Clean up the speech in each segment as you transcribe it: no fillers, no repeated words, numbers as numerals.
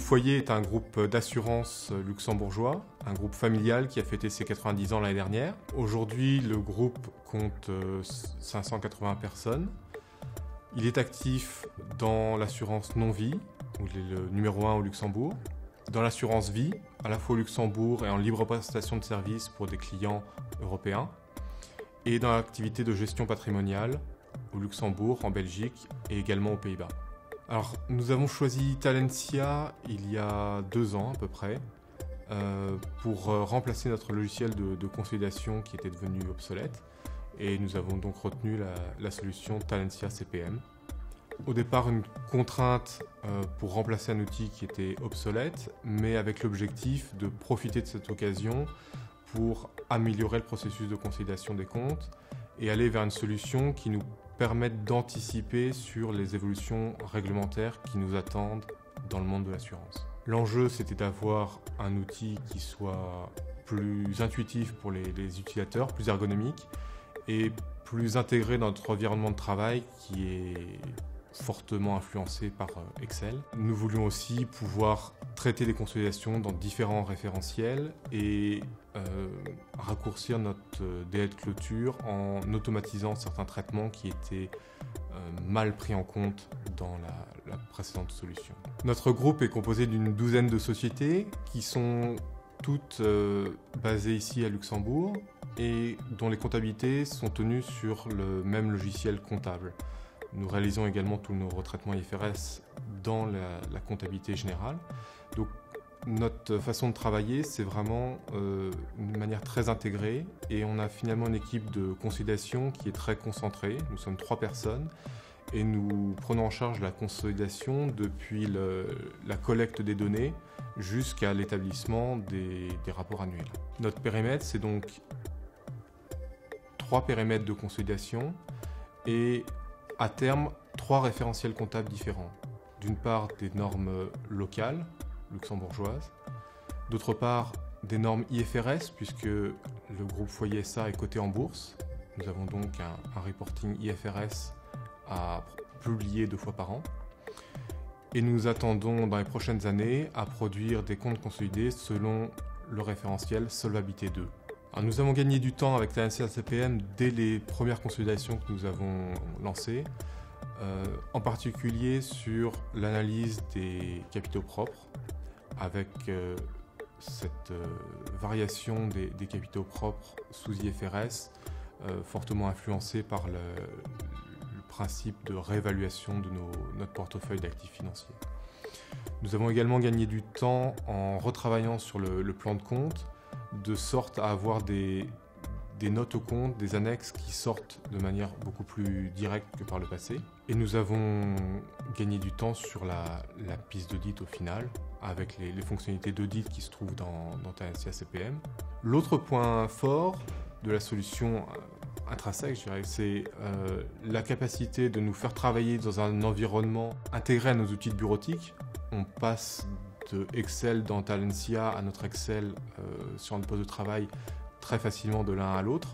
Foyer est un groupe d'assurance luxembourgeois, un groupe familial qui a fêté ses 90 ans l'année dernière. Aujourd'hui, le groupe compte 580 personnes. Il est actif dans l'assurance non-vie, où il est le numéro 1 au Luxembourg, dans l'assurance vie, à la fois au Luxembourg et en libre prestation de services pour des clients européens, et dans l'activité de gestion patrimoniale au Luxembourg, en Belgique et également aux Pays-Bas. Alors, nous avons choisi Talentia il y a 2 ans à peu près pour remplacer notre logiciel de consolidation qui était devenu obsolète, et nous avons donc retenu la solution Talentia CPM. Au départ, une contrainte pour remplacer un outil qui était obsolète, mais avec l'objectif de profiter de cette occasion pour améliorer le processus de consolidation des comptes et aller vers une solution qui nous permette d'anticiper sur les évolutions réglementaires qui nous attendent dans le monde de l'assurance. L'enjeu, c'était d'avoir un outil qui soit plus intuitif pour les utilisateurs, plus ergonomique et plus intégré dans notre environnement de travail qui est fortement influencé par Excel. Nous voulions aussi pouvoir traiter les consolidations dans différents référentiels et raccourcir notre délai de clôture en automatisant certains traitements qui étaient mal pris en compte dans la précédente solution. Notre groupe est composé d'une douzaine de sociétés qui sont toutes basées ici à Luxembourg et dont les comptabilités sont tenues sur le même logiciel comptable. Nous réalisons également tous nos retraitements IFRS dans la comptabilité générale. Donc, notre façon de travailler, c'est vraiment une manière très intégrée, et on a finalement une équipe de consolidation qui est très concentrée. Nous sommes 3 personnes et nous prenons en charge la consolidation depuis la collecte des données jusqu'à l'établissement des rapports annuels. Notre périmètre, c'est donc 3 périmètres de consolidation et à terme 3 référentiels comptables différents. D'une part, des normes locales, luxembourgeoises. D'autre part, des normes IFRS, puisque le groupe Foyer SA est coté en bourse. Nous avons donc un reporting IFRS à publier 2 fois par an. Et nous attendons dans les prochaines années à produire des comptes consolidés selon le référentiel Solvabilité 2. Alors, nous avons gagné du temps avec Talentia CPM dès les premières consolidations que nous avons lancées, en particulier sur l'analyse des capitaux propres, avec cette variation des capitaux propres sous IFRS, fortement influencée par le principe de réévaluation de notre portefeuille d'actifs financiers. Nous avons également gagné du temps en retravaillant sur le plan de compte, de sorte à avoir des notes au compte, des annexes qui sortent de manière beaucoup plus directe que par le passé. Et nous avons gagné du temps sur la piste d'audit au final, avec les fonctionnalités d'audit qui se trouvent dans Talentia CPM. L'autre point fort de la solution intrinsèque, je dirais, c'est la capacité de nous faire travailler dans un environnement intégré à nos outils de bureautique. On passe de Excel dans Talentia à notre Excel sur un poste de travail très facilement de l'un à l'autre.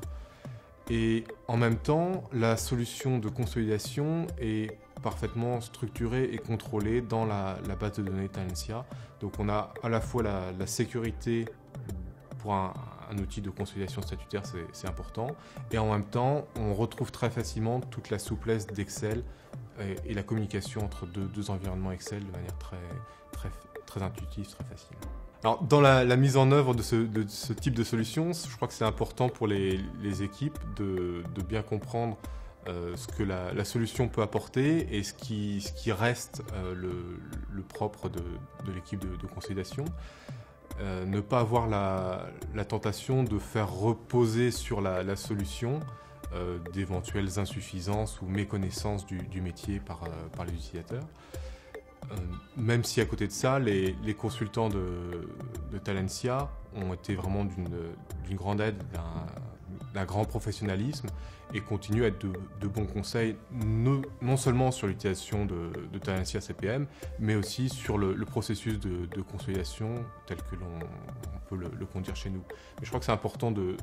Et en même temps, la solution de consolidation est parfaitement structurée et contrôlée dans la base de données Talentia. Donc on a à la fois la sécurité pour un outil de consolidation statutaire, c'est important, et en même temps, on retrouve très facilement toute la souplesse d'Excel et la communication entre deux environnements Excel de manière très intuitive, très facile. Alors, dans la mise en œuvre de ce type de solution, je crois que c'est important pour les équipes de bien comprendre ce que la solution peut apporter et ce qui reste le propre de l'équipe de consolidation. Ne pas avoir la tentation de faire reposer sur la solution d'éventuelles insuffisances ou méconnaissances du métier par les utilisateurs. Même si à côté de ça, les consultants de Talentia ont été vraiment d'une grande aide, d'un grand professionnalisme, et continuent à être de bons conseils, non seulement sur l'utilisation de Talentia CPM, mais aussi sur le processus de consolidation tel que l'on peut le conduire chez nous. Mais je crois que c'est important de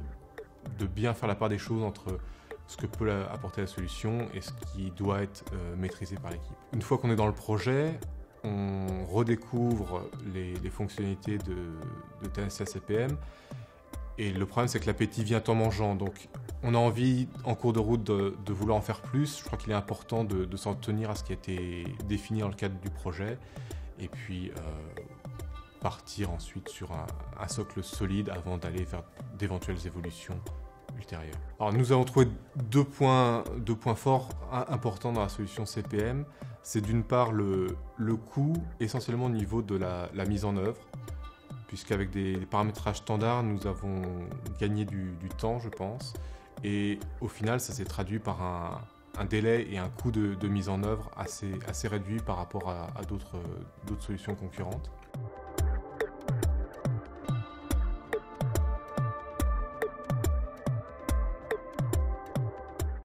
bien faire la part des choses entre ce que peut apporter la solution et ce qui doit être maîtrisé par l'équipe. Une fois qu'on est dans le projet, on redécouvre les fonctionnalités de TNCA CPM. Et le problème, c'est que l'appétit vient en mangeant. Donc, on a envie, en cours de route, de vouloir en faire plus. Je crois qu'il est important de s'en tenir à ce qui a été défini dans le cadre du projet. Et puis, partir ensuite sur un socle solide avant d'aller vers d'éventuelles évolutions ultérieures. Alors, nous avons trouvé deux points forts importants dans la solution CPM. C'est d'une part le coût, essentiellement au niveau de la mise en œuvre, puisqu'avec des paramétrages standards, nous avons gagné du temps, je pense. Et au final, ça s'est traduit par un délai et un coût de mise en œuvre assez réduit par rapport à d'autres solutions concurrentes.